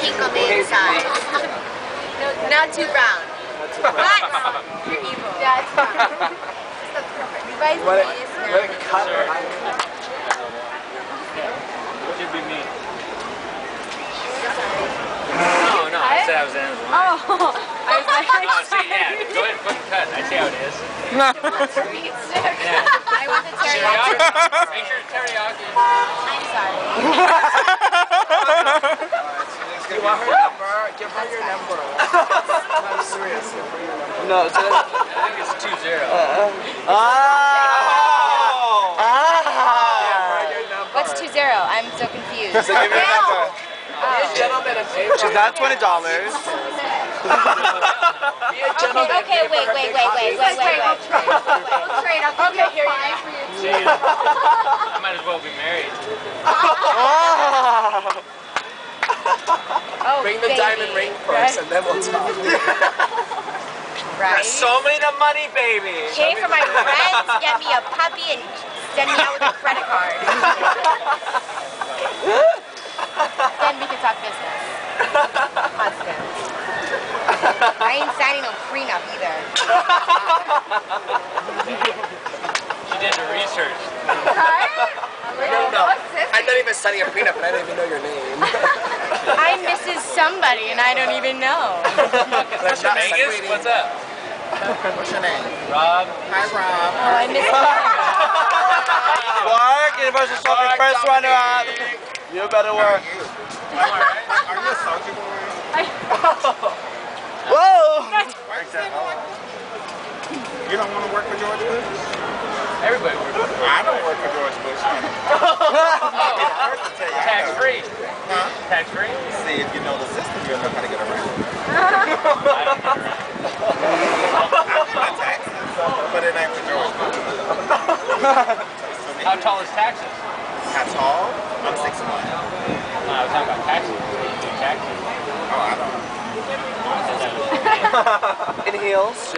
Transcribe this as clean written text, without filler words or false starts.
pink on the inside. No, not too brown. What? You're evil. Yeah, it's fine. That's perfect. Levi's Let it cut. Sure. Should be me. No, I said I was in. Oh, I was like, Oh, see, yeah. Go ahead and fucking cut. I see how it is. yeah. I want the Teriyaki. teriyaki. Make sure it's teriyaki. I'm sorry. You want her number? Give her your number. I'm serious. No, I think it's 2-0. What's 2-0? I'm so confused. So give me your number. Gentlemen, She's not $20. Okay, wait. We'll trade. I'll give you a 5 for your See ya. I might as well be married. Oh, Bring the baby. diamond ring first, and then we'll talk. Right? Show me the money, baby. Pay for my rent, get me a puppy, and send me out with a credit card. Then we can talk business. Husband. I ain't signing no prenup either. She did the research. No. I'm not even signing a prenup, and I don't even know your name. I'm Mrs. Somebody, and I don't even know. Vegas? What's up? What's your name? Rob. Hi, Rob. Oh, I missed Clark, Universal Soccer first runner-up. You better work. Are you a soccer boy? Whoa! Why you say that? You don't want to work for George Bush? Everybody works. I don't work for George Bush. Tax free. Huh? Tax free? See, if you know the system, you'll know how to get around it. My taxes, but it ain't for George Bush. How tall is taxes? How tall? I'm 6'1". No, I was talking about taxes. Taxes. Oh, I don't know. In heels.